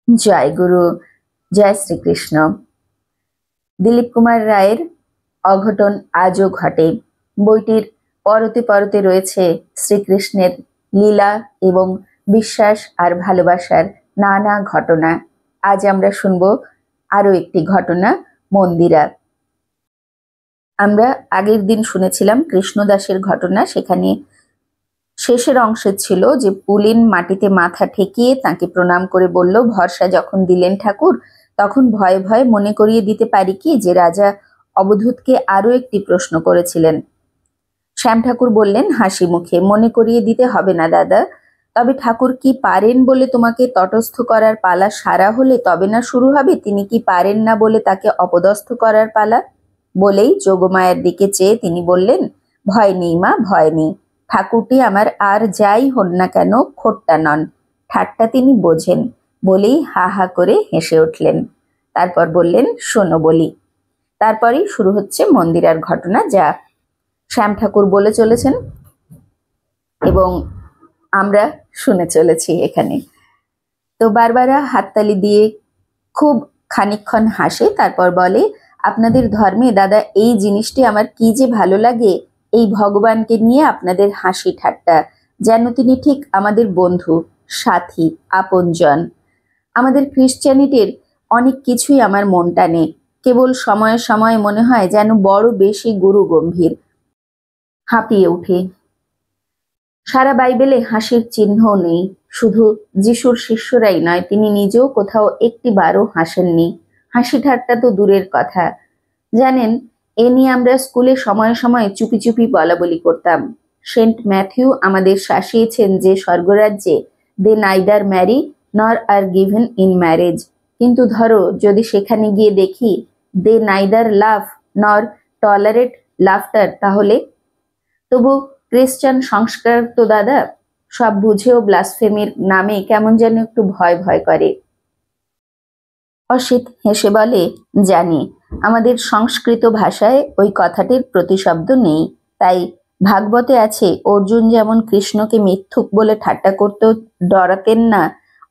জয় গুরু, জয় শ্রীকৃষ্ণ। দিলীপ কুমার রায়ের অঘটন আজও ঘটে বইটির পরতে পরতে রয়েছে শ্রীকৃষ্ণের লীলা এবং বিশ্বাস আর ভালোবাসার নানা ঘটনা। আজ আমরা শুনব আরো একটি ঘটনা, মন্দিরা। আমরা আগের দিন শুনেছিলাম কৃষ্ণদাসের ঘটনা। সেখানে শেষের অংশে ছিল যে পুলিন মাটিতে মাথা ঠেকিয়ে তাকে প্রণাম করে বলল, ভরসা যখন দিলেন ঠাকুর, তখন ভয়ে ভয়ে মনে করিয়ে দিতে পারি কি যে রাজা অবধূতকে আরো একটি প্রশ্ন করেছিলেন। শ্যাম ঠাকুর বললেন হাসি মুখে, মনে করিয়ে দিতে হবে না দাদা, তবে ঠাকুর কি পারেন বলে তোমাকে তটস্থ করার পালা সারা হলে তবে না শুরু হবে? তিনি কি পারেন না বলে তাকে অপদস্থ করার পালা? বলেই যোগমায়ার দিকে চেয়ে তিনি বললেন, ভয় নেই মা, ভয় নেই। ঠাকুরটি আমার আর যাই হন না কেন খোট্টা নন। ঠাট্টা তিনি বোঝেন। বলেই হা হা করে হেসে উঠলেন। তারপর বললেন, শোনো বলি। তারপরেই শুরু হচ্ছে মন্দিরার ঘটনা, যা শ্যাম ঠাকুর বলে চলেছেন এবং আমরা শুনে চলেছি এখানে। তো বারবারা হাততালি দিয়ে খুব খানিকক্ষণ হাসে, তারপর বলে, আপনাদের ধর্মে দাদা এই জিনিসটি আমার কি যে ভালো লাগে, এই ভগবানকে নিয়ে আপনাদের হাসি ঠাট্টা, যেন তিনি ঠিক আমাদের বন্ধু, সাথী, আপনজন। আমাদের খ্রিশ্চানিটির অনেক কিছুই আমার মন টানে। কেবল সময়ে সময়ে মনে হয় যেন বড় বেশি গুরু গম্ভীর। হাঁপিয়ে উঠে। সারা বাইবেলে হাসির চিহ্নও নেই। শুধু যিশুর শিষ্যরাই নয়, তিনি নিজেও কোথাও একটি বারও হাসেননি। হাসি ঠাট্টা তো দূরের কথা। জানেন, এ নিয়ে আমরা স্কুলে সময়ে সময়ে চুপি চুপি বলাবলি করতাম। সেন্ট ম্যাথিউ আমাদের শাসিয়েছেন যে স্বর্গরাজ্যে দে নাইদার ম্যারি নর আর গিভেন ইন ম্যারেজ। কিন্তু ধরো যদি সেখানে গিয়ে দেখি দে নাইদার লাভ নর টলারেট লাফটার, তাহলে? তবু ক্রিশ্চান সংস্কার তো দাদা, সব বুঝেও ব্লাসফেমির নামে কেমন যেন একটু ভয় ভয় করে। অসিত হেসে বলে, জানি আমাদের সংস্কৃত ভাষায় ওই কথাটির প্রতিশব্দ নেই। তাই ভাগবতে আছে, অর্জুন যেমন কৃষ্ণকে মিথ্যুক বলে ঠাট্টা করতেও ডরাতেন না,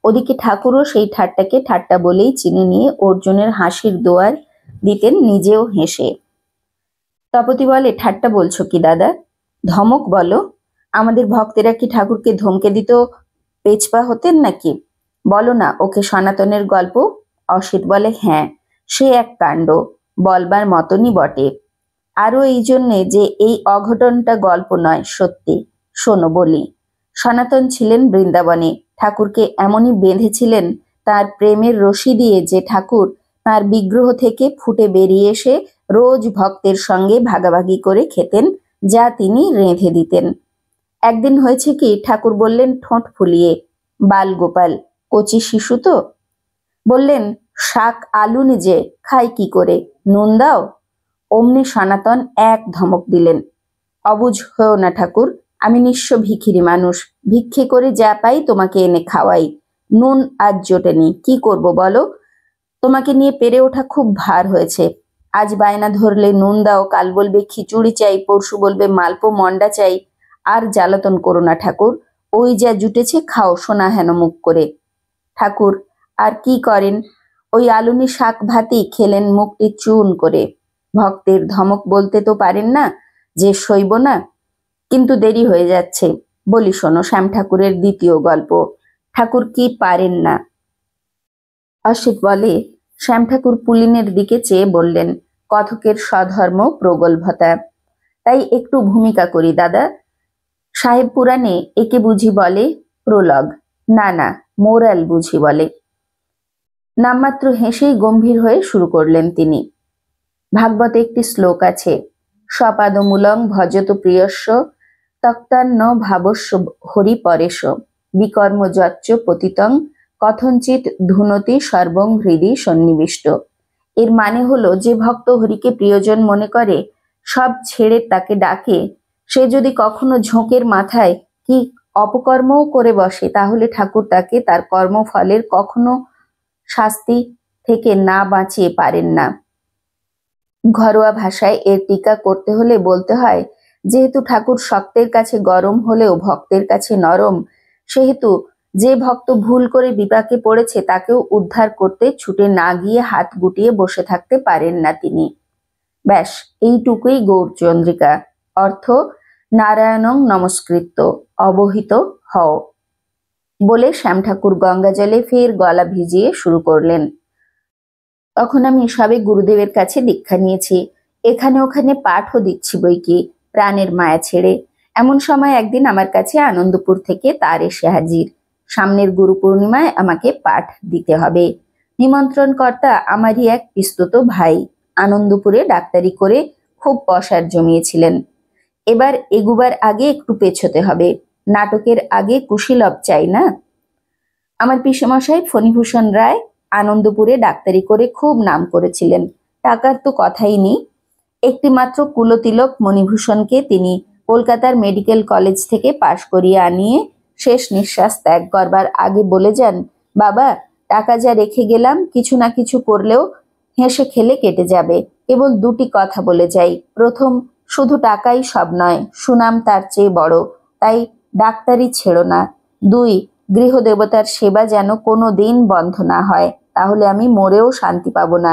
ওদিকে ঠাকুরও সেই ঠাট্টাকে ঠাট্টা বলেই চিনে নিয়ে অর্জুনের হাসির দোয়ার দিতেন, নিজেও হেসে। তপতি বলে, ঠাট্টা বলছো কি দাদা? ধমক বলো। আমাদের ভক্তেরা কি ঠাকুরকে ধমকে দিত পেছপা হতেন নাকি? বলো না ওকে সনাতনের গল্প। অসিত বলে, হ্যাঁ, সে এক কাণ্ড, বলবার মতনই বটে। আরো এই জন্যে যে এই অঘটনটা গল্প নয়, সত্যি। শোনো বলি। সনাতন ছিলেন বৃন্দাবনে। ঠাকুরকে এমনই বেঁধেছিলেন তার প্রেমের রশি দিয়ে যে ঠাকুর তার বিগ্রহ থেকে ফুটে বেরিয়ে এসে রোজ ভক্তের সঙ্গে ভাগাভাগি করে খেতেন, যা তিনি রেঁধে দিতেন। একদিন হয়েছে কি, ঠাকুর বললেন ঠোঁট ফুলিয়ে, বাল গোপাল, কচি শিশু তো, বললেন, শাক আলু নিজে খাই কি করে, নুন দাও। অমনি সনাতন এক ধমক দিলেন, অবুঝ হয়েও না ঠাকুর, আমি নিঃস্ব ভিখিরি মানুষ, ভিক্ষে করে যা পাই তোমাকে এনে খাওয়াই। নুন আজ জোটেনি, কি করব বলো? তোমাকে নিয়ে পেরে ওঠা খুব ভার হয়েছে। আজ বায়না ধরলে নুন দাও, কাল বলবে খিচুড়ি চাই, পরশু বলবে মালপো মন্ডা চাই। আর জ্বালাতন করো না ঠাকুর, ওই যা জুটেছে খাও সোনা হেন মুখ করে। ঠাকুর আর কি করেন, ওই আলুনি শাক ভাতি খেলেন মুখটি চুন করে। ভক্তের ধমক বলতে তো পারেন না যে সইব না। কিন্তু দেরি হয়ে যাচ্ছে, বলি শোনো শ্যাম ঠাকুরের দ্বিতীয় গল্প, ঠাকুর কি পারেন না। অসিত বলে, শ্যাম ঠাকুর পুলিনের দিকে চেয়ে বললেন, কথকের স্বধর্ম প্রগল্ভতা। তাই একটু ভূমিকা করি দাদা। সাহেব পুরাণে একে বুঝি বলে প্রলগ, না না, মোরাল বুঝি বলে। নামমাত্র হেসেই গম্ভীর হয়ে শুরু করলেন তিনি। ভাগবতে একটি শ্লোক আছে, স্বপাদমূলং ভজত প্রিয়স্য তক্তান্ন ভাবস্য হরি পরেশ বিকর্ম যচ্চ পতিতং কথঞ্চিত ধুনতি সর্বং হৃদি সন্নিবিষ্ট। এর মানে হলো, যে ভক্ত হরিকে প্রিয়জন মনে করে, সব ছেড়ে তাকে ডাকে, সে যদি কখনো ঝোঁকের মাথায় কি অপকর্মও করে বসে, তাহলে ঠাকুর তাকে তার কর্মফলের কখনো শাস্তি থেকে না বাঁচিয়ে পারেন না। ঘরোয়া ভাষায় এর টিকা করতে হলে বলতে হয়, যেহেতু ঠাকুর শক্তের কাছে গরম হলেও ভক্তের কাছে নরম, সেহেতু যে ভক্ত ভুল করে বিপাকে পড়েছে তাকেও উদ্ধার করতে ছুটে না গিয়ে হাত গুটিয়ে বসে থাকতে পারেন না তিনি। ব্যাস এইটুকুই গৌরচন্দ্রিকা। অর্থ নারায়ণং নমস্কৃত্য অবহিত হও। বলে শ্যাম ঠাকুর গঙ্গা জলে ফের গলা ভিজিয়ে শুরু করলেন। তখন আমি সবে গুরুদেবের কাছে দীক্ষা নিয়েছি, এখানে ওখানে পাঠও দিচ্ছি বইকি, প্রাণের মায়া ছেড়ে। এমন সময় একদিন আমার কাছে আনন্দপুর থেকে তার এসে হাজির। সামনের গুরু পূর্ণিমায় আমাকে পাঠ দিতে হবে। নিমন্ত্রণকর্তা আমারই এক পিস্তুত ভাই, আনন্দপুরে ডাক্তারি করে খুব পসার জমিয়েছিলেন। এবার এগুবার আগে একটু পেছোতে হবে, নাটকের আগে কুশীলব চাই না। আমার পিসেমশাই ফণীভূষণ রায় আনন্দপুরে ডাক্তারি করে খুব নাম করেছিলেন, টাকার তো কথাই নেই। একটি মাত্র কুলতিলক মণিভূষণকে তিনি কলকাতার মেডিকেল কলেজ থেকে পাশ করিয়ে আনিয়ে শেষ নিঃশ্বাস ত্যাগ করবার আগে বলে যান, বাবা, টাকা যা রেখে গেলাম কিছু না কিছু করলেও হেসে খেলে কেটে যাবে। কেবল দুটি কথা বলে যাই, প্রথম, শুধু টাকাই সব নয়, সুনাম তার চেয়ে বড়, তাই ডাক্তারি ছেড়ো না। দুই, গৃহদেবতার সেবা যেন কোনো দিন বন্ধ না হয়, তাহলে আমি মরেও শান্তি পাবো না।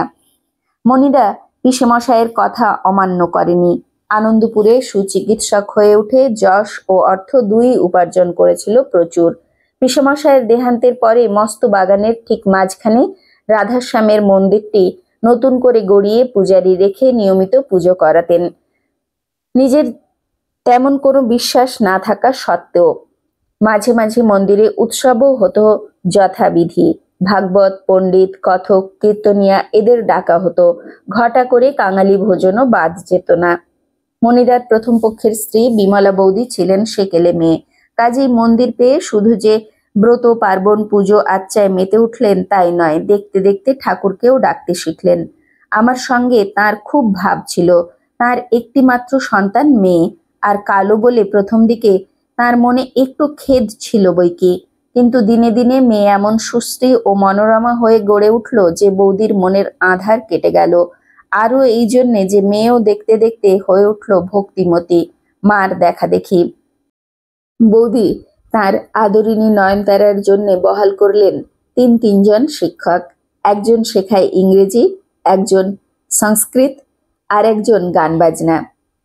মণিদা পিসেমশাইয়ের কথা অমান্য করেনি। আনন্দপুরে সুচিকিৎসক হয়ে উঠে যশ ও অর্থ দুই উপার্জন করেছিল প্রচুর। পিসেমশাইয়ের দেহান্তের পরে মস্ত বাগানের ঠিক মাঝখানে রাধাশ্যামের মন্দিরটি নতুন করে গড়িয়ে পূজারি রেখে নিয়মিত পুজো করাতেন। নিজের তেমন কোনো বিশ্বাস না থাকা সত্ত্বেও মাঝে মাঝে মন্দিরে উৎসবও হতো যথাবিধি। ভাগবত, পণ্ডিত, কথক, কীর্তনিয়া এদের ডাকা হতো। ঘটা করে কাঙালি ভোজনও বাদ যেত না। মণিদার প্রথম পক্ষের স্ত্রী বিমলা বৌদি ছিলেন সেকেলে মেয়ে, কাজেই মন্দির পেয়ে শুধু যে ব্রত পার্বণ পুজো আচ্চায় মেতে উঠলেন তাই নয়, দেখতে দেখতে ঠাকুরকেও ডাকতে শিখলেন। আমার সঙ্গে তার খুব ভাব ছিল। তার একটি মাত্র সন্তান মেয়ে, আর কালো বলে প্রথম দিকে তার মনে একটু খেদ ছিল বইকি, কিন্তু দিনে দিনে মেয়ে এমন সুশ্রী ও মনোরমা হয়ে গড়ে উঠল যে বৌদির মনের আঁধার কেটে গেল। আরও এই জন্যে যে মেয়েও দেখতে দেখতে হয়ে উঠল ভক্তিমতী, মার দেখা দেখি। বৌদি তার আদরিণী নয়নতারার জন্য বহাল করলেন তিনজন শিক্ষক। একজন শেখায় ইংরেজি, একজন সংস্কৃত, আর একজন গান বাজনা।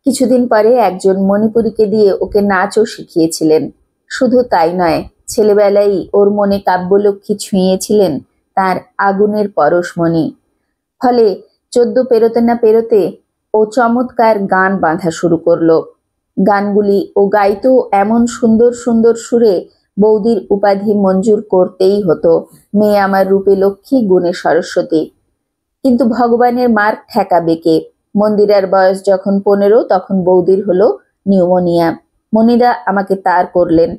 কিছুদিন পরে একজন মণিপুরীকে দিয়ে ওকে নাচও শিখিয়েছিলেন। শুধু তাই নয়, ছেলেবেলায় ওর মনে কাব্যলক্ষ্মী ছুঁয়েছিলেন তার আগুনের পরশমণি। ফলে 14 পেরোতে না পেরোতে ও চমৎকার গান বাঁধা শুরু করলো। গানগুলি ও গাইতো এমন সুন্দর সুন্দর সুরে বৌদির উপাধি মঞ্জুর করতেই হতো, মেয়ে আমার রূপে লক্ষ্মী, গুণে সরস্বতী। কিন্তু ভগবানের মার ঠেকাবে কে? মন্দিরার বয়স যখন 15 তখন বৌদির হলো নিউমোনিয়া। মণিদা আমাকে তার করলেন।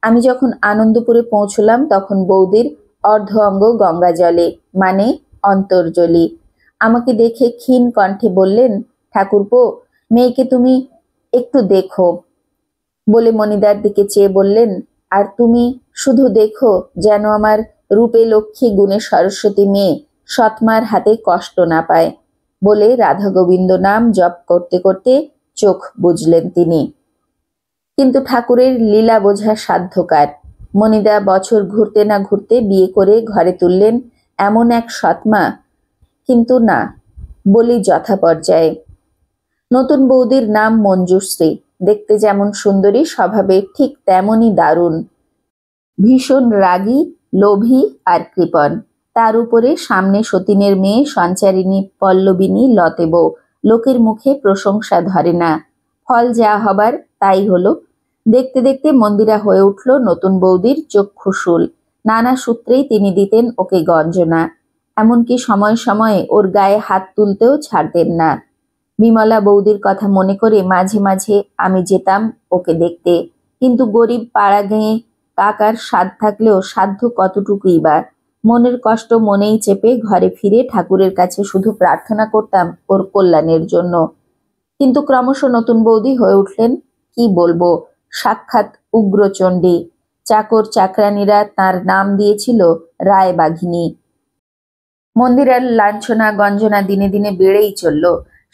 আমি যখন আনন্দপুরে পৌঁছলাম তখন বৌদির অর্ধ অঙ্গ গঙ্গা জলে, মানে অন্তর্জলি। আমাকে দেখে ক্ষীণ কণ্ঠে বললেন, ঠাকুরপো, মেয়েকে তুমি একটু দেখো। বলে মণিদার দিকে চেয়ে বললেন, আর তুমি শুধু দেখো যেন আমার রূপে লক্ষ্মী, গুণে সরস্বতী মেয়ে সৎমার হাতে কষ্ট না পায়। বলে রাধা গোবিন্দ নাম জপ করতে করতে চোখ বুঝলেন তিনি। কিন্তু ঠাকুরের লীলা বোঝা সাধ্যকার। মণিদা বছর ঘুরতে না ঘুরতে বিয়ে করে ঘরে তুললেন এমন এক সৎমা, কিন্তু না বলি যথা পর্যায়ে। নতুন বৌদির নাম মঞ্জুশ্রী। দেখতে যেমন সুন্দরী, স্বভাবে ঠিক তেমনই দারুণ। ভীষণ রাগী, লোভী আর কৃপণ। তার উপরে সামনে সতীনের মেয়ে সঞ্চারিণী পল্লবিনী লতেব। লোকের মুখে প্রশংসা ধরে না। ফল যা হবার তাই হলো। দেখতে দেখতে মন্দিরা হয়ে উঠল নতুন বৌদির চক্ষুশূল। নানা সূত্রেই তিনি দিতেন ওকে গঞ্জনা, এমনকি সময়ে সময়ে ওর গায়ে হাত তুলতেও ছাড়তেন না। বিমলা বৌদির কথা মনে করে মাঝে মাঝে আমি যেতাম ওকে দেখতে, কিন্তু গরিব পাড়া গেঁয়ে কাকার সাধ থাকলেও সাধ্য কতটুকুই বা। মনের কষ্ট মনেই চেপে ঘরে ফিরে ঠাকুরের কাছে শুধু প্রার্থনা করতাম ওর কল্যাণের জন্য। কিন্তু ক্রমশ নতুন বৌদি হয়ে উঠলেন, কি বলবো, সাক্ষাৎ উগ্রচণ্ডী। চাকর চাকরানীরা তার নাম দিয়েছিল রায় বাঘিনী। মন্দিরের লাঞ্ছনা গঞ্জনা দিনে দিনে বেড়েই চলল।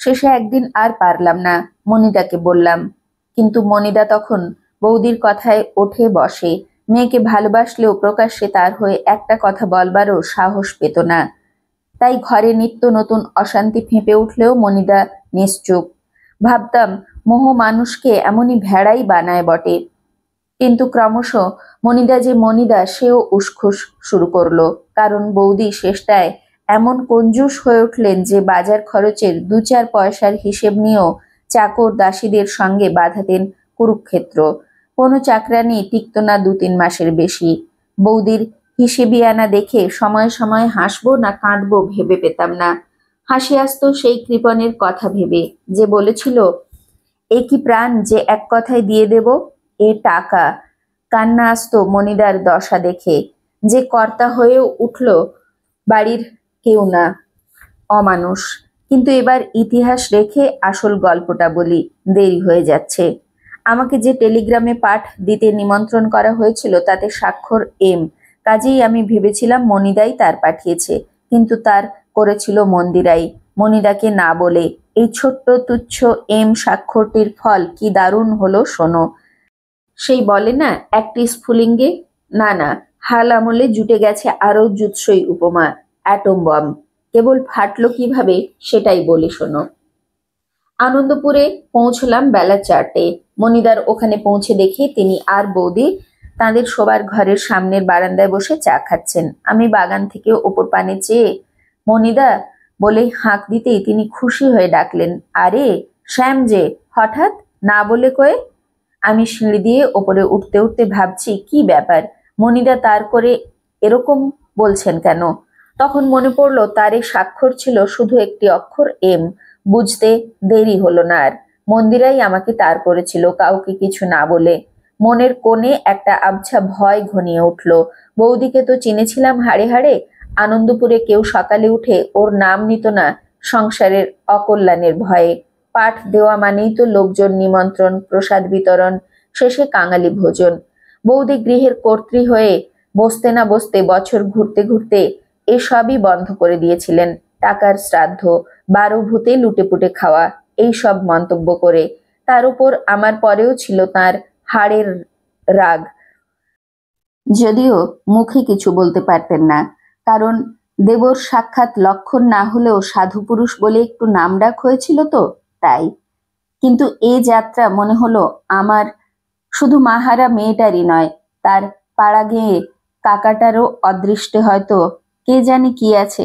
শেষে একদিন আর পারলাম না, মণিদাকে বললাম। কিন্তু মণিদা তখন বৌদির কথায় ওঠে বসে, মেয়েকে ভালোবাসলেও প্রকাশ্যে তার হয়ে একটা কথা বলবারও সাহস পেত না। তাই ঘরে নিত্য নতুন অশান্তি ফেঁপে উঠলেও মনিদা নিশ্চুপ। ভাবতাম মোহ মানুষকে এমনই ভেড়াই বানায় বটে, কিন্তু ক্রমশ মনিদা যে মনিদা সেও উসখুস শুরু করলো। কারণ বৌদি শেষটায় এমন কঞ্জুস হয়ে উঠলেন যে বাজার খরচের 2-4 পয়সার হিসেব নিয়েও চাকর দাসীদের সঙ্গে বাঁধাতেন কুরুক্ষেত্র। কোনো চাকরানি টিকত না 2-3 মাসের বেশি। বৌদির হিসেবিয়ানা দেখে সময়ে সময়ে হাসবো না কাঁদবো ভেবে পেতাম না। হাসি আসতো সেই কৃপণের কথা ভেবে, যে বলেছিল, এ কি প্রাণ যে এক কথায় দিয়ে দেব, এ টাকা। কান্না আসতো মনিদার দশা দেখে, যে কর্তা হয়েও উঠল বাড়ির কেউ না, অমানুষ। কিন্তু এবার ইতিহাস রেখে আসল গল্পটা বলি, দেরি হয়ে যাচ্ছে। আমাকে যে টেলিগ্রামে পাঠ দিতে নিমন্ত্রণ করা হয়েছিল তাতে স্বাক্ষর এম, কাজেই আমি ভেবেছিলাম মনিদাই তার পাঠিয়েছে, কিন্তু তার করেছিল মন্দিরাই, মনিদাকে না বলে। এই ছোট্ট তুচ্ছ এম স্বাক্ষরটির ফল কি দারুণ হলো শোনো। সেই বলে না একটি স্ফুলিঙ্গে, না না, হাল আমলে জুটে গেছে আরো জুৎসই উপমা, অ্যাটম বম। কেবল ফাটলো কিভাবে সেটাই বলি শোনো। আনন্দপুরে পৌঁছলাম বেলা 4টে। মনিদার ওখানে পৌঁছে দেখি তিনি আর বৌদি তাদের শোবার ঘরের সামনের বারান্দায় বসে চা খাচ্ছেন। আমি বাগান থেকে ওপর পানে চেয়ে মনিদা বলে হাঁক দিতেই তিনি খুশি হয়ে ডাকলেন, আরে শ্যাম যে, হঠাৎ না বলে কয়ে। আমি সিঁড়ি দিয়ে ওপরে উঠতে উঠতে ভাবছি কি ব্যাপার, মনিদা তার করে এরকম বলছেন কেন। তখন মনে পড়লো তার এই স্বাক্ষর ছিল শুধু একটি অক্ষর এম। বুঝতে দেরি হলো না আর। মন্দিরাই আমাকে তার করেছিল, কাউকে কিছু না বলে। মনের কোণে একটা আবছা ভয় ঘনিয়ে উঠল। বৌদিকে তো চিনেছিলাম হাড়ে হাড়ে। আনন্দপুরে কেউ সকালে উঠে ওর নাম নিত না সংসারের অকল্যাণের ভয়ে। পাঠ দেওয়া মানেই তো লোকজন নিমন্ত্রণ, প্রসাদ বিতরণ, শেষে কাঙালি ভোজন। বৌদি গৃহের কর্ত্রী হয়ে বসতে না বসতে বছর ঘুরতে ঘুরতে এসবই বন্ধ করে দিয়েছিলেন। টাকার শ্রাদ্ধ, 12 ভূতে লুটেপুটে খাওয়া, এই সব মন্তব্য করে। তার উপর আমার পরেও ছিল তার হাড়ের রাগ, যদিও মুখে কিছু বলতে পারতেন না। কারণ দেবর সাক্ষাৎ লক্ষণ না হলেও সাধু পুরুষ বলে একটু নামডাক হয়েছিল তো, তাই। কিন্তু এ যাত্রা মনে হলো আমার শুধু মাহারা মেয়েটারই নয়, তার পাড়া গেয়ে কাকাটারও অদৃষ্টে হয়তো কে জানে কি আছে।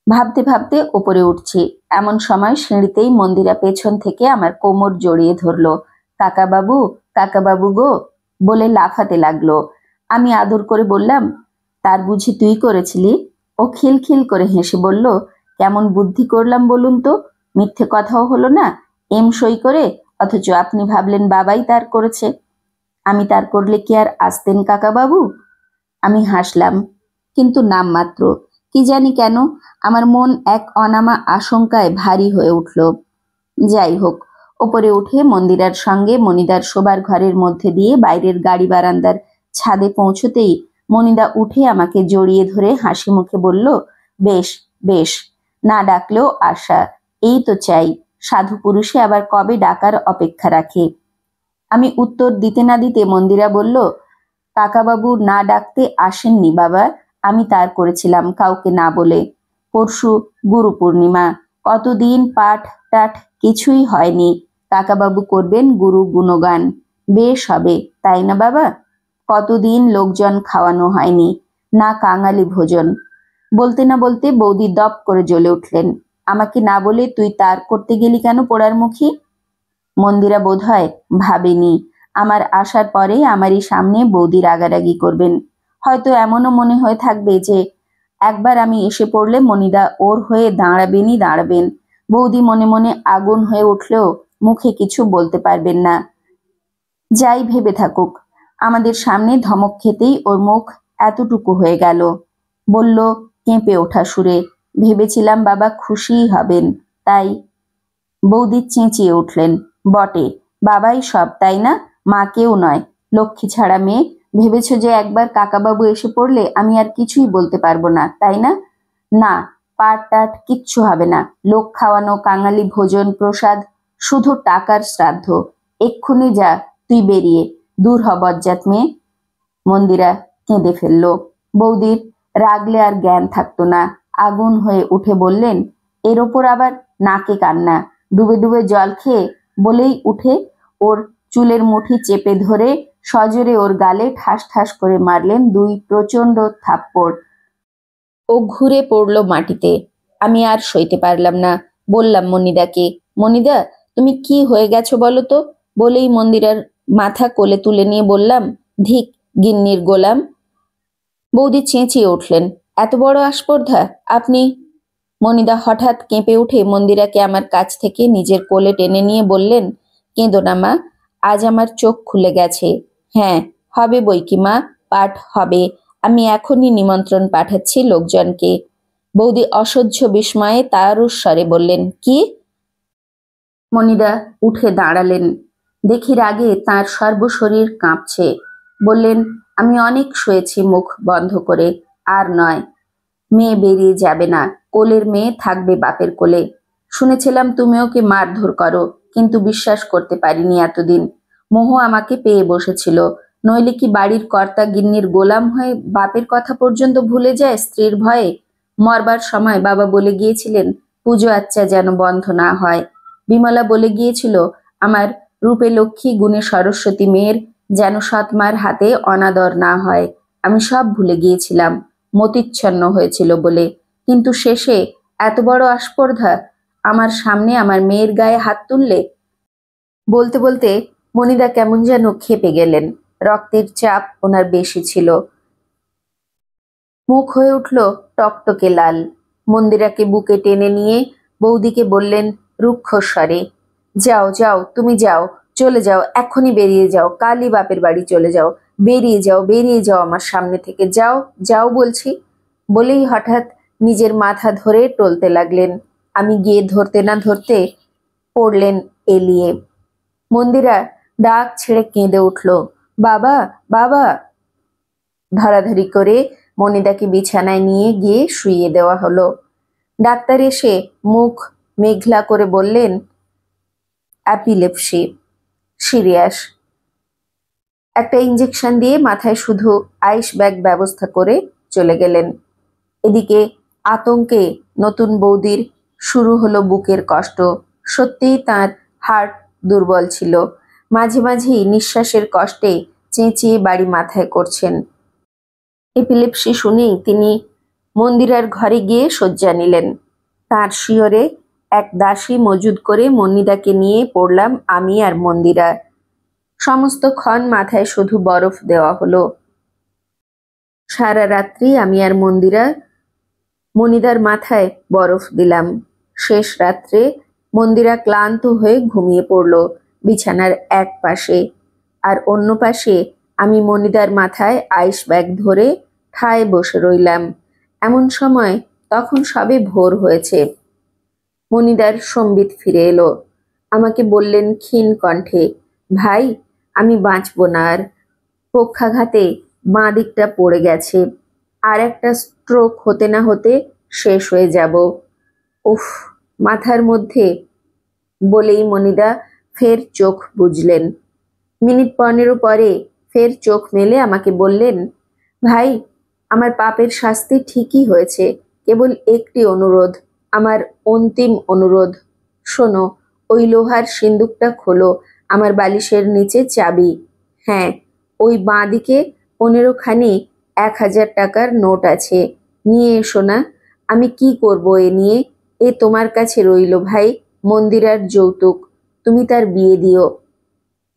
ভাবতে ভাবতে ওপরে উঠছি, এমন সময় সিঁড়িতেই মন্দিরা পেছন থেকে আমার কোমর জড়িয়ে ধরলো। কাকাবাবু, কাকাবাবু গো বলে লাফাতে লাগলো। আমি আদর করে বললাম, তার বুঝি তুই করেছিলি? ও খিলখিল করে হেসে বলল, কেমন বুদ্ধি করলাম বলুন তো, মিথ্যে কথাও হলো না, এম সই করে, অথচ আপনি ভাবলেন বাবাই তার করেছে। আমি তার করলে কি আর আসতেন কাকাবাবু? আমি হাসলাম, কিন্তু নামমাত্র। কি জানি কেন আমার মন এক অনামা আশঙ্কায় ভারী হয়ে উঠল। যাই হোক, ওপরে উঠে মন্দিরার সঙ্গে মনিদার শোবার ঘরের মধ্যে দিয়ে বাইরের গাড়ি বারান্দার ছাদে পৌঁছতেই মনিদা উঠে আমাকে জড়িয়ে ধরে হাসি মুখে বলল, বেশ বেশ, না ডাকলেও আশা, এই তো চাই। সাধু পুরুষে আবার কবে ডাকার অপেক্ষা রাখে। আমি উত্তর দিতে না দিতে মন্দিরা বলল, কাকাবাবু না ডাকতে আসেননি বাবা, আমি তার করেছিলাম কাউকে না বলে। পরশু গুরু পূর্ণিমা, কতদিন পাঠ টাঠ কিছুই হয়নি। কাকাবাবু করবেন গুরু গুণগান, বেশ হবে তাই না বাবা? কতদিন লোকজন খাওয়ানো হয়নি, না কাঙালি ভোজন। বলতে না বলতে বৌদি দপ করে জ্বলে উঠলেন, আমাকে না বলে তুই তার করতে গেলি কেন পোড়ার মুখী? মন্দিরা বোধহয় ভাবেনি আমার আসার পরে আমারই সামনে বৌদি রাগারাগি করবেন। হয়তো এমনও মনে হয়ে থাকবে যে একবার আমি এসে পড়লে মনিদা ওর হয়ে দাঁড়াবেনই দাঁড়াবেন। বৌদি মনে মনে আগুন হয়ে উঠলেও মুখে কিছু বলতে পারবেন না। যাই ভেবে থাকুক, আমাদের সামনে ধমক খেতেই ওর মুখ এতটুকু হয়ে গেল। বলল কেঁপে ওঠা সুরে, ভেবেছিলাম বাবা খুশিই হবেন, তাই। বৌদি চেঁচিয়ে উঠলেন, বটে, বাবাই সব তাই না, মা কেউ নয়, লক্ষ্মী ছাড়া মেয়ে। ভেবেছ যে একবার কাকাবাবু এসে পড়লে আমি আর কিছুই বলতে পারবো না তাই না? না, পাট টাট কিচ্ছু হবে না। লোক খাওয়ানো, কাঙালি ভোজন, প্রসাদ, শুধু টাকার শ্রাদ্ধ। এক্ষুনি যা তুই বেরিয়ে, দূর হ বজ্জাত মেয়ে। মন্দিরা কেঁদে ফেলল। বৌদির রাগলে আর জ্ঞান থাকতো না, আগুন হয়ে উঠে বললেন, এর ওপর আবার নাকে কান্না। ডুবে ডুবে জল খেয়ে বলেই উঠে ওর চুলের মুঠি চেপে ধরে সজোরে ওর গালে ঠাস ঠাস করে মারলেন 2 প্রচন্ড থাপ্পড়। ও ঘুরে পড়ল মাটিতে। আমি আর সইতে পারলাম না, বললাম মনিদাকে, মনিদা তুমি কি হয়ে গেছো বলো তো। বলেই মন্দিরার মাথা কোলে তুলে নিয়ে বললাম, ধিক গিন্নির গোলাম। বৌদি চেঁচিয়ে উঠলেন, এত বড় আস্পর্ধা আপনি! মনিদা হঠাৎ কেঁপে উঠে মন্দিরাকে আমার কাছ থেকে নিজের কোলে টেনে নিয়ে বললেন, কেঁদো না মা, আজ আমার চোখ খুলে গেছে। হ্যাঁ হবে বইকি মা, পাঠ হবে। আমি এখনই নিমন্ত্রণ পাঠাচ্ছি লোকজনকে। বৌদি অসহ্য বিস্ময়ে তারস্বরে বললেন, কি? মনিদা উঠে দাঁড়ালেন। দেখি রাগে তার সর্বশরীর কাঁপছে। বললেন, আমি অনেক শুয়েছি মুখ বন্ধ করে, আর নয়। মেয়ে বেরিয়ে যাবে না, কোলের মেয়ে থাকবে বাপের কোলে। শুনেছিলাম তুমি ওকে মারধর করো, কিন্তু বিশ্বাস করতে পারিনি এতদিন। মোহ আমাকে পেয়ে বসেছিল, নইলে কি বাড়ির কর্তা গিন্নির গোলাম হয়ে বাপের কথা পর্যন্ত ভুলে যায় স্ত্রীর ভয়ে? মরবার সময় বাবা বলে গিয়েছিলেন পুজো আচ্চা যেন বন্ধ না হয়। বিমলা বলে গিয়েছিল আমার রূপে লক্ষ্মী গুণে সরস্বতী মেয়ের যেন সৎমার হাতে অনাদর না হয়। আমি সব ভুলে গিয়েছিলাম, মতিচ্ছন্ন হয়েছিল বলে। কিন্তু শেষে এত বড় আস্পর্ধা! আমার সামনে আমার মেয়ের গায়ে হাত তুললে! বলতে বলতে মনিদা কেমন যেন ক্ষেপে গেলেন। রক্তের চাপ ওনার বেশি ছিল। মুখ হয়ে উঠল টকটকে লাল। মন্দিরাকে বুকে টেনে নিয়ে বৌদিকে বললেন রুক্ষ স্বরে, যাও যাও, তুমি যাও, চলে যাও, এখনই বেরিয়ে যাও, কালই বাপের বাড়ি চলে যাও। বেরিয়ে যাও, বেরিয়ে যাও আমার সামনে থেকে, যাও যাও বলছি। বলেই হঠাৎ নিজের মাথা ধরে টলতে লাগলেন। আমি গিয়ে ধরতে না ধরতে পড়লেন এলিয়ে। মন্দিরা ডাক ছেড়ে কেঁদে উঠল, বাবা বাবা। ধরাধরি করে মনিদাকে বিছানায় নিয়ে গিয়ে শুইয়ে দেওয়া হলো। ডাক্তার এসে মুখ মেঘলা করে বললেন, অ্যাপিলেপসি, সিরিয়াস। একটা ইঞ্জেকশন দিয়ে মাথায় শুধু আইস ব্যাগ ব্যবস্থা করে চলে গেলেন। এদিকে আতঙ্কে নতুন বৌদির শুরু হলো বুকের কষ্ট। সত্যিই তার হার্ট দুর্বল ছিল। মাঝে মাঝেই নিঃশ্বাসের কষ্টে চেঁচিয়ে বাড়ি মাথায় করছেন। এপিলেপসি শুনেই তিনি মন্দিরার ঘরে গিয়ে শয্যা নিলেন। তার শিয়রে এক দাসী মজুদ করে মনিদাকে নিয়ে পড়লাম আমি আর মন্দিরা। সমস্ত ক্ষণ মাথায় শুধু বরফ দেওয়া হলো। সারা রাত্রি আমি আর মনিদার মাথায় বরফ দিলাম। শেষ রাত্রে মন্দিরা ক্লান্ত হয়ে ঘুমিয়ে পড়ল বিছানার এক পাশে, আর অন্য পাশে আমি মনিদার মাথায় আইস ব্যাগ ধরে ঠায় বসে রইলাম। এমন সময় তখন সবে ভোর হয়েছে। মনিদার সম্বিত ফিরে এলো। আমাকে বললেন ক্ষীণ কণ্ঠে, ভাই আমি বাঁচব না আর। পক্ষাঘাতে বাঁ দিকটা পড়ে গেছে, আর একটা স্ট্রোক হতে না হতে শেষ হয়ে যাব। উফ, মাথার মধ্যে। বলেই মনিদা ফের চোখ বুজলেন। মিনিট 15 পরে ফের চোখ মেলে আমাকে বললেন, ভাই আমার পাপের শাস্তি ঠিকই হয়েছে, কেবল একটি অনুরোধ, আমার অন্তিম অনুরোধ। শোনো, ওই লোহার সিন্দুকটা খোলো, আমার বালিশের নিচে চাবি। হ্যাঁ, ওই বাঁ দিকে 15খানি 1000 টাকার নোট আছে, নিয়ে এসো না। আমি কি করব এ নিয়ে? এ তোমার কাছে রইল ভাই, মন্দিরার যৌতুক, তুমি তার বিয়ে দিও।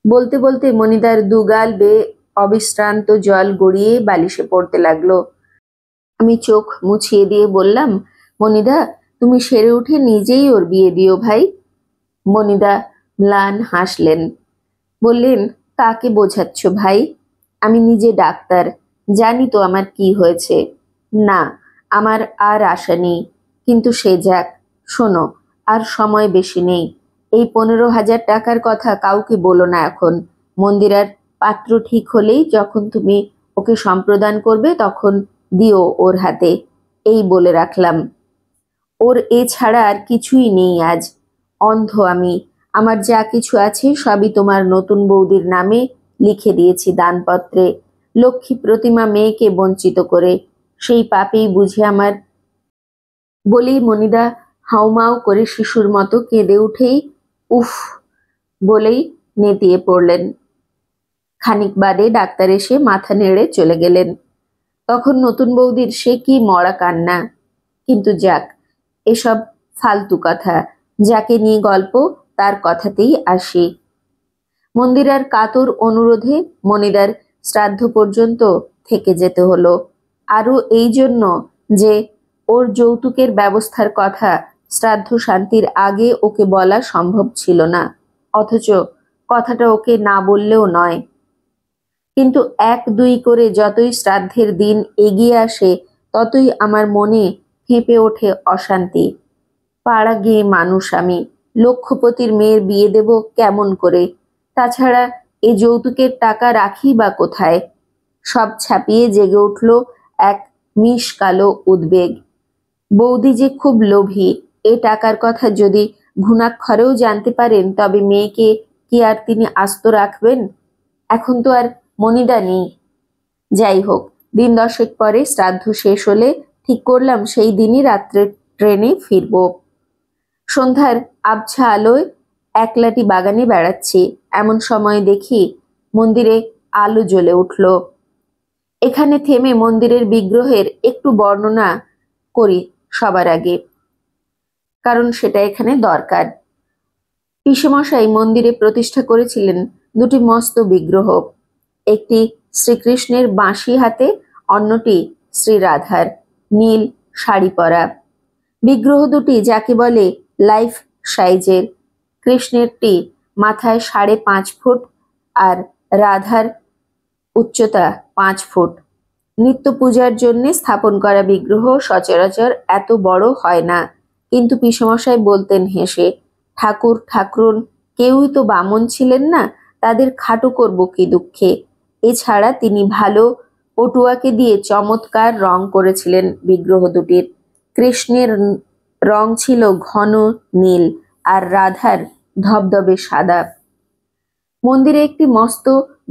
বলতে বলতে মনিদার দুগাল বেয়ে অবিশ্রান্ত জল গড়িয়ে বালিশে পড়তে লাগলো। আমি চোখ মুছিয়ে দিয়ে বললাম, মনিদা তুমি সেরে উঠে নিজেই ওর বিয়ে দিও ভাই। মনিদা ম্লান হাসলেন। বললেন, কাকে বোঝাচ্ছ ভাই? আমি নিজে ডাক্তার, জানি তো আমার কি হয়েছে। না, আমার আর আশা নেই, কিন্তু সে যাক। শোনো, আর সময় বেশি নেই। এই 15,000 টাকার কথা কাউকে বলো না এখন। মন্দিরার পাত্র ঠিক হলেই যখন তুমি ওকে সম্প্রদান করবে তখন দিও ওর হাতে, এই বলে রাখলাম। ওর এ ছাড়া আর কিছুই নেই আজ। অন্ধ আমি, আমার যা কিছু আছে সবই তোমার নতুন বৌদির নামে লিখে দিয়েছি দানপত্রে। লক্ষ্মী প্রতিমা মেয়েকে বঞ্চিত করে, সেই পাপেই বুঝি আমার। বলেই মনিদা হাউমাউ করে শিশুর মতো কেঁদে উঠেই উফ বলেই নেতিয়ে পড়লেন। খানিক বাদে ডাক্তার এসে মাথা নেড়ে চলে গেলেন। তখন নতুন বৌদির সে কি মরা কান্না। কিন্তু যাক, এসব ফালতু কথা, যাকে নিয়ে গল্প তার কথাতেই আসি। মন্দিরার কাতর অনুরোধে মনিদার শ্রাদ্ধ পর্যন্ত থেকে যেতে হলো, আরও এই জন্য যে ওর যৌতুকের ব্যবস্থার কথা শ্রাদ্ধ শান্তির আগে ওকে বলা সম্ভব ছিল না, অথচ কথাটা ওকে না বললেও নয়। কিন্তু এক দুই করে যতই শ্রাদ্ধের দিন এগিয়ে আসে ততই আমার মনে ফেঁপে ওঠে অশান্তি। পাড়া গিয়ে মানুষ আমি, লক্ষপতির মেয়ের বিয়ে দেব কেমন করে? তাছাড়া এ যৌতুকের টাকা রাখি বা কোথায়? সব ছাপিয়ে জেগে উঠল এক মিশ কালো উদ্বেগ। বৌদি যে খুব লোভী, এ টাকার কথা যদি ঘুণাক্ষরেও জানতে পারেন তবে মেয়েকে কি আর তিনি আস্ত রাখবেন? এখন তো আর মনিদা নেই। যাই হোক, দিন 10 পরে শ্রাদ্ধ শেষ হলে ঠিক করলাম সেই দিনই রাত্রে ট্রেনে ফিরব। সন্ধ্যার আবছা আলোয় একলাটি বাগানে বেড়াচ্ছি, এমন সময় দেখি মন্দিরে আলো জ্বলে উঠল। এখানে থেমে মন্দিরের বিগ্রহের একটু বর্ণনা করি সবার আগে, কারণ সেটা এখানে দরকার। পিসেমশাই মন্দিরে প্রতিষ্ঠা করেছিলেন দুটি মস্ত বিগ্রহ, একটি শ্রীকৃষ্ণের বাঁশি হাতে, অন্যটি শ্রীরাধার নীল শাড়ি পরা। বিগ্রহ দুটি যাকে বলে লাইফ সাইজের। কৃষ্ণেরটি মাথায় 5.5 ফুট আর রাধার উচ্চতা 5 ফুট। নিত্য পূজার জন্য স্থাপন করা বিগ্রহ সচরাচর এত বড় হয় না, কিন্তু পিসেমশাই বলতেন হেসে, ঠাকুর ঠাকুরন কেউই তো বামন ছিলেন না, তাদের খাটো করব কি দুঃখে। এছাড়া তিনি ভালো পটুয়াকে দিয়ে চমৎকার রং করেছিলেন বিগ্রহ দুটির। কৃষ্ণের রং ছিল ঘন নীল আর রাধার ধবধবে সাদা। মন্দিরে একটি মস্ত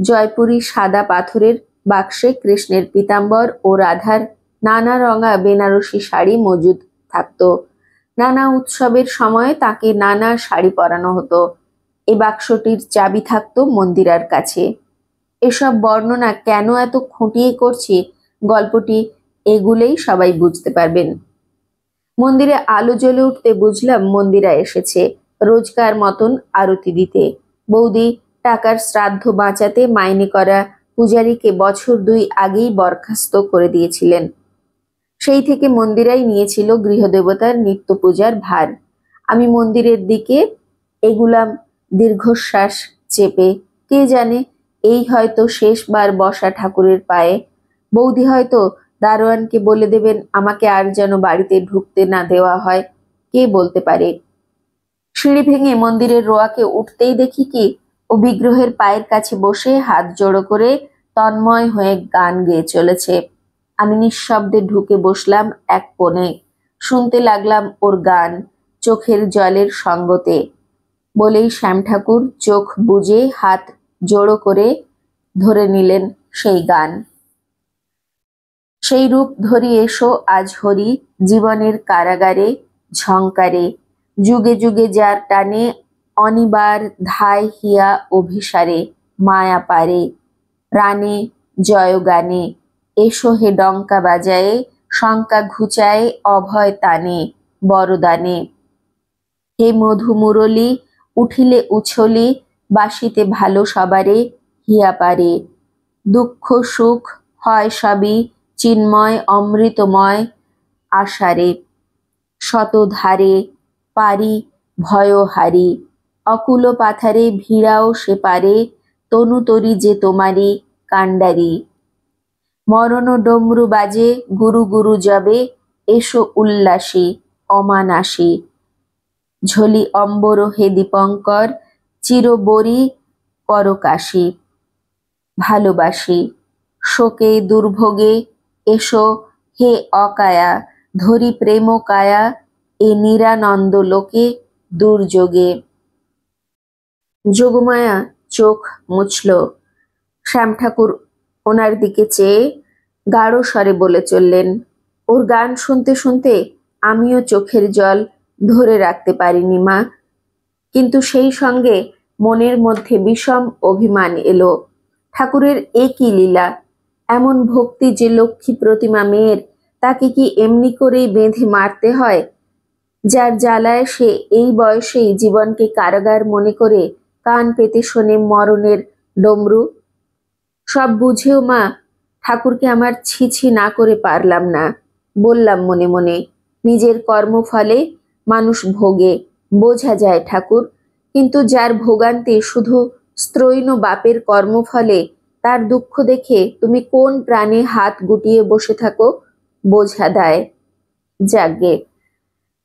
জয়পুরি সাদা পাথরের বাক্সে কৃষ্ণের পীতাম্বর ও রাধার নানা রঙা বেনারসি শাড়ি মজুদ থাকত। নানা উৎসবের সময় তাকে নানা শাড়ি পরানো হতো। এই বাক্সটির চাবি থাকতো মন্দিরার কাছে। এসব বর্ণনা কেন এত খুঁটিয়ে করছি, গল্পটি এগুলেই সবাই বুঝতে পারবেন। মন্দিরে আলো জ্বলে উঠতে বুঝলাম মন্দিরা এসেছে রোজকার মতন আরতি দিতে। বৌদি টাকার শ্রাদ্ধ বাঁচাতে মাইনে করা পূজারীকে বছর 2 আগেই বরখাস্ত করে দিয়েছিলেন। সেই থেকে মন্দিরাই নিয়েছিল গৃহদেবতার নিত্য পূজার ভার। আমি মন্দিরের দিকে এগুলাম দীর্ঘশ্বাস চেপে। কে জানে, এই হয়তো শেষবার বসা ঠাকুরের পায়ে। বৌদি হয়তো দারোয়ানকে বলে দেবেন আমাকে আর যেন বাড়িতে ঢুকতে না দেওয়া হয়, কে বলতে পারে। সিঁড়ি ভেঙে মন্দিরের রোয়াকে উঠতেই দেখি কি ও বিগ্রহের পায়ের কাছে বসে হাত জোড়ো করে তন্ময় হয়ে গান গেয়ে চলেছে। আমি নিঃশব্দে ঢুকে বসলাম এক কোণে, শুনতে লাগলাম ওর গান চোখের জলের সঙ্গতে। বলেই শ্যাম ঠাকুর চোখ বুজে হাত জোড়ো করে ধরে নিলেন সেই গান। সেই রূপ ধরি এসো আজ হরি, জীবনের কারাগারে ঝংকারে, যুগে যুগে যার টানে অনিবার ধায় হিয়া অভিসারে, মায়া পারে প্রাণে জয় গানে, এসো হে ডঙ্কা বাজায়ে, শঙ্কা ঘুচায়ে অভয় তানে বরদানে, হে মধু মুরলী উঠিলে উছলি, বাসিতে ভালো সবারে হিয়া পারে, দুঃখ সুখ হয় সবই চিন্ময় অমৃতময় আশারে, শতধারে পারি ভয়হারি, অকুল পাথারে ভিড়াও সে পারে, তনু তরি যে তোমারি কাণ্ডারি, মরণ ডমরু বাজে গুরু গুরু যাবে, এসো উল্লাসী অমানাসী, ঝলি অম্বর হে দীপঙ্কর, চিরবরি করকাশী, ভালোবাসি শোকে দুর্ভোগে, এসো হে অকায়া, ধরি প্রেম কায়া, এ নিরানন্দ লোকে দুর্যোগে। যোগমায়া চোখ মুছল। শ্যাম ঠাকুর ওনার দিকে চেয়ে গাঢ় স্বরে বলে চললেন। ওর গান শুনতে শুনতে আমিও চোখের জল ধরে রাখতে পারিনি মা, কিন্তু সেই সঙ্গে মনের মধ্যে বিষম অভিমান এলো। ঠাকুরের এ কি লীলা! এমন ভক্তি যে লক্ষ্মী প্রতিমা মেয়ের, তাকে কি এমনি করেই বেঁধে মারতে হয়? যার জ্বালায় সে এই বয়সেই জীবনকে কারাগার মনে করে কান পেতে শোনে মরণের ডমরু। সব বুঝেও মা, ঠাকুরকে আমার ছি না করে পারলাম না। বললাম মনে মনে, নিজের কর্মফলে মানুষ ভোগে, বোঝা যায় ঠাকুর, কিন্তু যার ভোগান্তি শুধু স্ত্রৈণ বাপের কর্মফলে, তার দুঃখ দেখে তুমি কোন প্রাণে হাত গুটিয়ে বসে থাকো, বোঝা দেয়। যাগ্গে।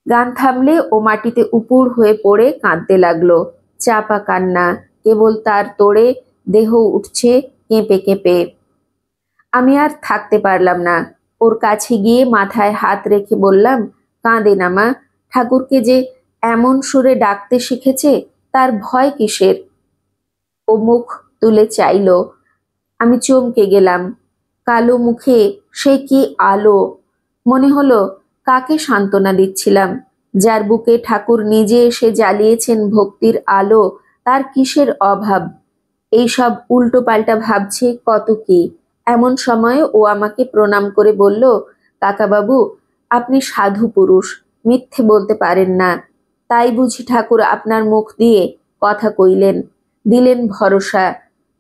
গান থামলে ও মাটিতে উপুড় হয়ে পড়ে কাঁদতে লাগলো। চাপা কান্না, কেবল তার তোড়ে দেহ উঠছে কেঁপে কেঁপে। আমি আর থাকতে পারলাম না। ওর কাছে গিয়ে মাথায় হাত রেখে বললাম, কাঁদে না মা, ঠাকুরকে যে এমন সুরে ডাকতে শিখেছে, তার ভয় কিসের? ও মুখ তুলে চাইল। আমি চমকে গেলাম। কালো মুখে সে কি আলো! মনে হলো কাকে সান্ত্বনা দিচ্ছিলাম। যার বুকে ঠাকুর নিজে এসে জ্বালিয়েছেন ভক্তির আলো, তার কিসের অভাব? এইসব উল্টো পাল্টা ভাবছে কত কি। এমন সময় ও আমাকে প্রণাম করে বলল, কাকাবাবু, আপনি সাধু পুরুষ, মিথ্যে বলতে পারেন না। তাই বুঝি ঠাকুর আপনার মুখ দিয়ে কথা কইলেন, দিলেন ভরসা।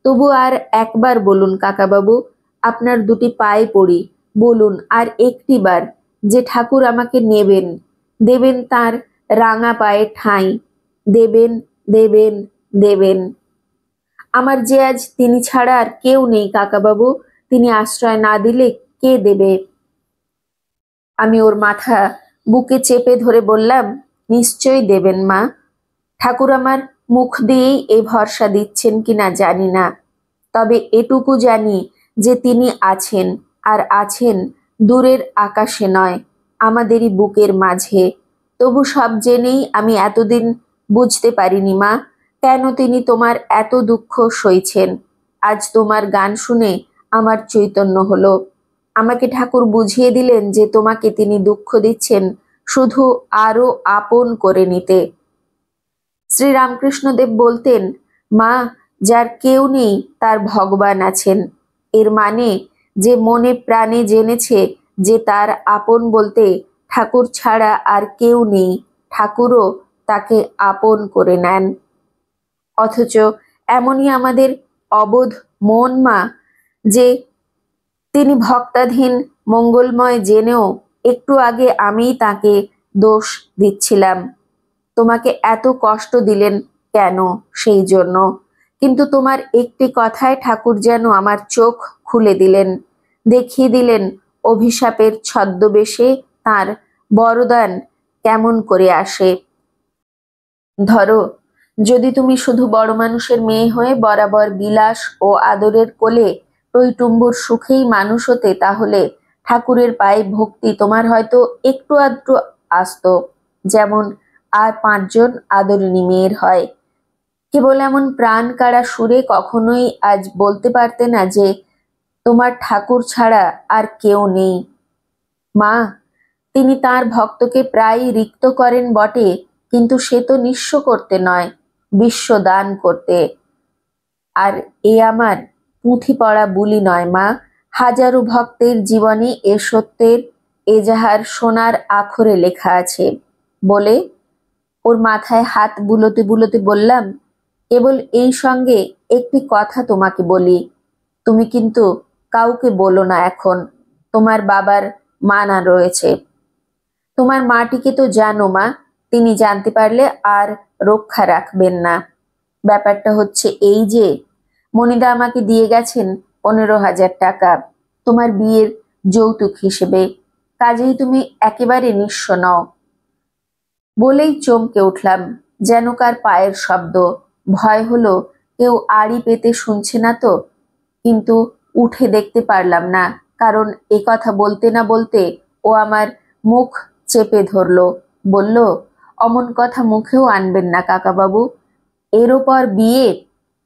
তবু আর একবার বলুন কাকাবাবু, আপনার দুটি পায়ে পড়ি, বলুন আর একটিবার যে ঠাকুর আমাকে নেবেন, দেবেন তার রাঙা পায়ে ঠাঁই, দেবেন, দেবেন, দেবেন। আমার যে আজ তিনি ছাড়া আর কেউ নেই কাকাবাবু, তিনি আশ্রয় না দিলে কে দেবে? আমি ওর মাথা বুকে চেপে ধরে বললাম, নিশ্চয়ই দেবেন মা। ঠাকুর আমার মুখ দিয়েই এ ভরসা দিচ্ছেন কিনা জানি না, তবে এটুকু জানি যে তিনি আছেন, আর আছেন দূরের আকাশে নয়, আমাদেরই বুকের মাঝে। তবু সব জেনেই আমি এতদিন বুঝতে পারিনি মা, কেন তিনি তোমার এত দুঃখ সইছেন। আজ তোমার গান শুনে আমার চৈতন্য হলো। আমাকে ঠাকুর বুঝিয়ে দিলেন যে তোমাকে তিনি দুঃখ দিচ্ছেন শুধু আরো আপন করে নিতে। শ্রীরামকৃষ্ণদেব বলতেন, মা, যার কেউ নেই তার ভগবান আছেন। এর মানে যে মনে প্রাণে জেনেছে যে তার আপন বলতে ঠাকুর ছাড়া আর কেউ নেই, ঠাকুরও তাকে আপন করে নেন। অথচ এমনই আমাদের অবোধ মন মা, যে তিনি ভক্তাধীন মঙ্গলময় জেনেও একটু আগে আমিই তাকে দোষ দিচ্ছিলাম। তোমাকে এত কষ্ট দিলেন কেন সেই জন্য, কিন্তু তোমার একটি কথায় ঠাকুর যেন আমার চোখ খুলে দিলেন, দেখিয়ে দিলেন অভিশাপের ছদ্মবেশে তার বরদান কেমন করে আসে। ধরো, যদি তুমি শুধু বড় মানুষের মেয়ে হয়ে বরাবর বিলাস ও আদরের কোলে টইটুম্বুর সুখেই মানুষ হতে, তাহলে ঠাকুরের পায়ে ভক্তি তোমার হয়তো একটু আধটু আসতো, যেমন আর 5জন আদরিণী মেয়ের হয়। কেবল এমন প্রাণ কাড়া সুরে কখনোই আজ বলতে পারতে না যে তোমার ঠাকুর ছাড়া আর কেউ নেই। মা, তিনি তার ভক্তকে প্রায় রিক্ত করেন বটে, কিন্তু সে তো নিঃস্ব করতে নয়, বিশ্ব দান করতে। আর এ আমার পুঁথি পড়া বুলি নয় মা, হাজারো ভক্তের জীবনে এ সত্যের এজাহার সোনার আখরে লেখা আছে। বলে ওর মাথায় হাত বুলোতে বুলোতে বললাম, কেবল এই সঙ্গে একটি কথা তোমাকে বলি, তুমি কিন্তু কাউকে বলো না এখন, তোমার বাবার মানা রয়েছে। তোমার মাটিকে তো জানো মা, তিনি জানতে পারলে আর রক্ষা রাখবেন না। ব্যাপারটা হচ্ছে এই যে, মনিদা আমাকে দিয়ে গেছেন 15,000 টাকা তোমার বিয়ের যৌতুক হিসেবে, কাজেই তুমি একেবারে নিঃস্ব নও। বলেই চমকে উঠলাম, যেন কার পায়ের শব্দ। ভয় হলো কেউ আড়ি পেতে শুনছে না তো, কিন্তু উঠে দেখতে পারলাম না, কারণ এ কথা বলতে না বলতে ও আমার মুখ চেপে ধরলো, বলল, অমন কথা মুখেও আনবেন না কাকাবাবু, এর ওপর বিয়ে,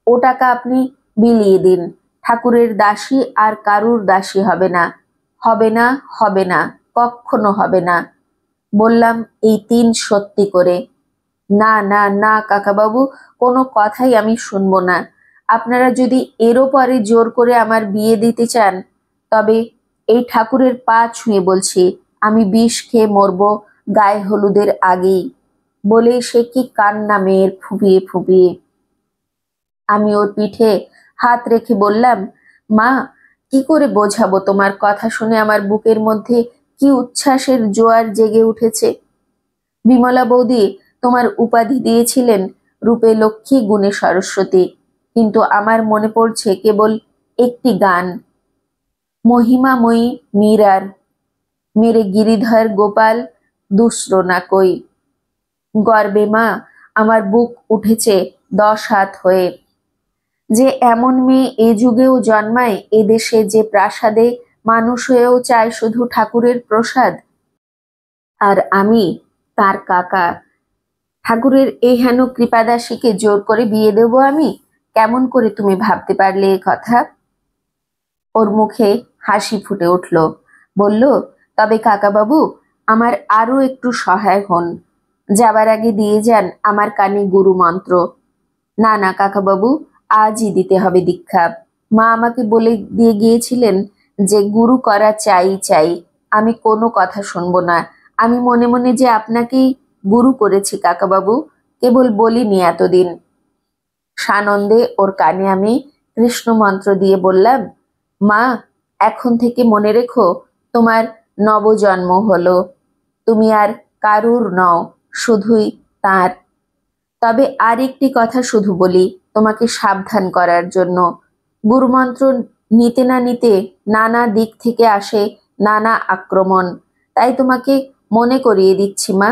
ও টাকা আপনি বিলিয়ে দিন, ঠাকুরের দাসী আর কারুর দাসী হবে না, হবে না, হবে না, কখনো হবে না। বললাম এই 3 সত্যি করে। না না না কাকাবাবু, কোনো কথাই আমি শুনবো না। আপনারা যদি এরও পরে জোর করে আমার বিয়ে দিতে চান, তবে এই ঠাকুরের পা ছুঁয়ে বলছি আমি বিষ খেয়ে মরবো গায়ে হলুদের আগেই। বলে সে কি কান্না মেয়ের ফুঁপিয়ে ফুঁপিয়ে। আমি ওর পিঠে হাত রেখে বললাম, মা, কি করে বোঝাবো? তোমার কথা শুনে আমার বুকের মধ্যে কি উচ্ছ্বাসের জোয়ার জেগে উঠেছে। বিমলা বৌদি তোমার উপাধি দিয়েছিলেন রূপে লক্ষ্মী, গুণে সরস্বতী, কিন্তু আমার মনে পড়ছে কেবল একটি গান, মহিমাময়ী মীরার, মেরে গিরিধর গোপাল দুসরো না কই। গর্বে মা আমার বুক উঠেছে 10 হাত হয়ে। যে এমন মেয়ে এ যুগেও জন্মায়, এ দেশে যে প্রাসাদে মানুষ হয়েও চায় শুধু ঠাকুরের প্রসাদ, আর আমি তার কাকা। ঠাকুরের এই হেন কৃপাদাসীকে জোর করে বিয়ে দেব আমি? কেমন করে তুমি ভাবতে পারলে এ কথা? ওর মুখে হাসি ফুটে উঠল। বলল, তবে কাকাবাবু, আমার আরো একটু সহায় হন। যাবার আগে দিয়ে যান আমার কানে গুরু মন্ত্র। না না কাকাবাবু, আজই দিতে হবে দীক্ষা। মা আমাকে বলে দিয়ে গিয়েছিলেন যে গুরু করা চাই চাই। আমি কোনো কথা শুনবো না। আমি মনে মনে যে আপনাকেই গুরু করেছি কাকাবাবু, কেবল বলিনি এতদিন। সানন্দে ওর কানে আমি কৃষ্ণ মন্ত্র দিয়ে বললাম, মা, এখন থেকে মনে রেখো তোমার নবজন্ম হলো। তুমি আর কারুর নও, শুধুই তার। তবে আর একটি কথা শুধু বলি তোমাকে সাবধান করার জন্য। গুরুমন্ত্র নিতে না নিতে নানা দিক থেকে আসে নানা আক্রমণ। তাই তোমাকে মনে করিয়ে দিচ্ছি মা,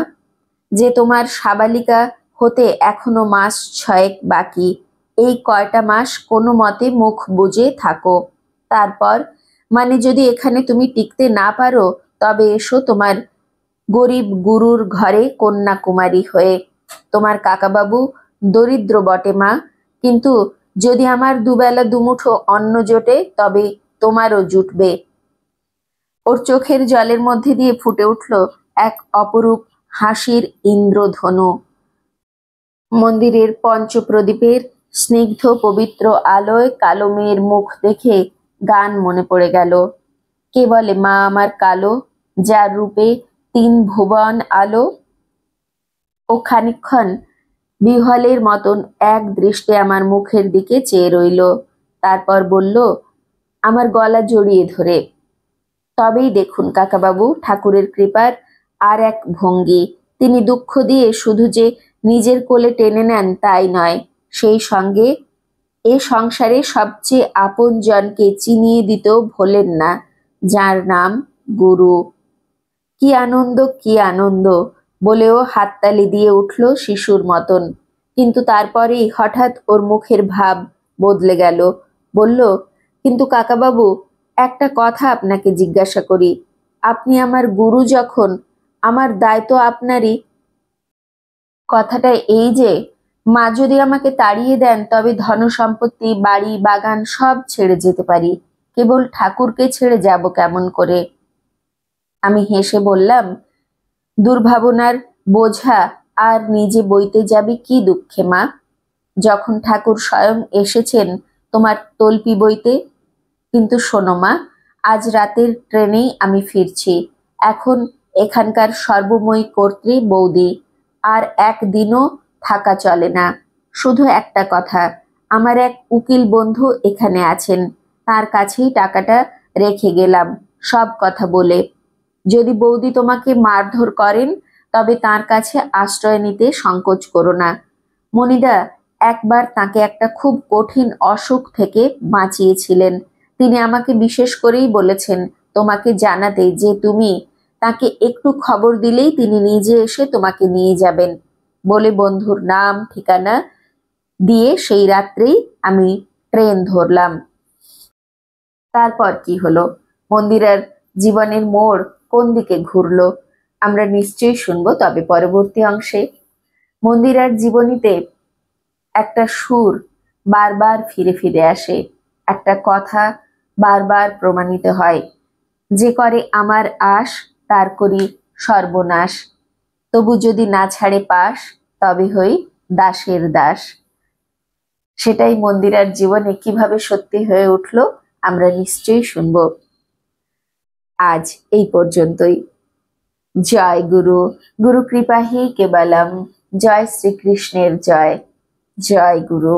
যে তোমার সাবালিকা হতে এখনো মাস 6 বাকি। এই কয়টা মাস কোনো মতে মুখ বুজে থাকো। তারপর মানে যদি এখানে তুমি টিকতে না পারো, তবে এসো তোমার গরিব গুরুর ঘরে কন্যাকুমারী হয়ে। তোমার কাকাবাবু দরিদ্র বটে মা, কিন্তু যদি আমার দুবেলা দুমুঠো অন্ন জোটে, তবে তোমারও জুটবে। ওর চোখের জলের মধ্যে দিয়ে ফুটে উঠল এক অপরূপ হাসির ইন্দ্রধনু। মন্দিরের পঞ্চপ্রদীপের স্নিগ্ধ পবিত্র আলোয় কালো মেয়ের মুখ দেখে গান মনে পড়ে গেল। কে বলে মা আমার কালো, যার রূপে 3 ভুবন আলো? ও খানিকক্ষণ বিহলের মতন এক দৃষ্টে আমার মুখের দিকে চেয়ে রইল। তারপর বলল আমার গলা জড়িয়ে ধরে, তবেই দেখুন কাকাবাবু ঠাকুরের কৃপার আর এক ভঙ্গি। তিনি দুঃখ দিয়ে শুধু যে নিজের কোলে টেনে নেন তাই নয়, সেই সঙ্গে এ সংসারে সবচেয়ে আপন জনকে চিনিয়ে দিতেও ভোলেন না, যার নাম গুরু। কি আনন্দ, কি আনন্দ! বলেও হাততালি দিয়ে উঠল শিশুর মতন। কিন্তু তারপরেই হঠাৎ ওর মুখের ভাব বদলে গেল। বলল, কিন্তু কাকাবাবু, একটা কথা আপনাকে জিজ্ঞাসা করি। আপনি আমার গুরু যখন, আমার দায় তো আপনারই। কথাটা এই যে, মা যদি আমাকে তাড়িয়ে দেন, তবে ধন সম্পত্তি, বাড়ি বাগান সব ছেড়ে যেতে পারি, কেবল ঠাকুরকে ছেড়ে যাব কেমন করে? আমি হেসে বললাম, দুর্ভাবনার বোঝা আর নিজে বইতে যাবি কি দুঃখে মা, যখন ঠাকুর স্বয়ং এসেছেন তোমার তল্পি বইতে। কিন্তু শোনো মা, আজ রাতের ট্রেনেই আমি ফিরছি। এখন এখানকার সর্বময়ী কর্ত্রী বৌদি, আর একদিনও থাকা চলে না। শুধু একটা কথা, আমার এক উকিল বন্ধু এখানে আছেন, তার কাছেই টাকাটা রেখে গেলাম সব কথা বলে। যদি বৌদি তোমাকে মারধর করেন, তবে তার কাছে আশ্রয় নিতে সংকোচ করো না। মনিদা একবার তাকে একটা খুব কঠিন অসুখ থেকে বাঁচিয়েছিলেন। তিনি আমাকে বিশেষ করেই বলেছেন তোমাকে জানাতে, যে তুমি তাকে একটু খবর দিলেই তিনি নিজে এসে তোমাকে নিয়ে যাবেন। বলে বন্ধুর নাম ঠিকানা দিয়ে সেই রাত্রেই আমি ট্রেন ধরলাম। তারপর কি হলো, মন্দিরের জীবনের মোড় কোন দিকে ঘুরলো, আমরা নিশ্চয়ই শুনবো তবে পরবর্তী অংশে। মন্দিরের জীবনীতে একটা সুর বারবার ফিরে ফিরে আসে, একটা কথা বারবার প্রমাণিত হয়, যে করে আমার আশ তার করি সর্বনাশ, তবু যদি না ছাড়ে পাশ তবে হই দাসের দাস। সেটাই মন্দিরার জীবনে কিভাবে সত্যি হয়ে উঠল আমরা নিশ্চয়ই শুনব। আজ এই পর্যন্তই। জয় গুরু, গুরু কৃপাহি কেবলম। জয় শ্রীকৃষ্ণের জয়। জয় গুরু।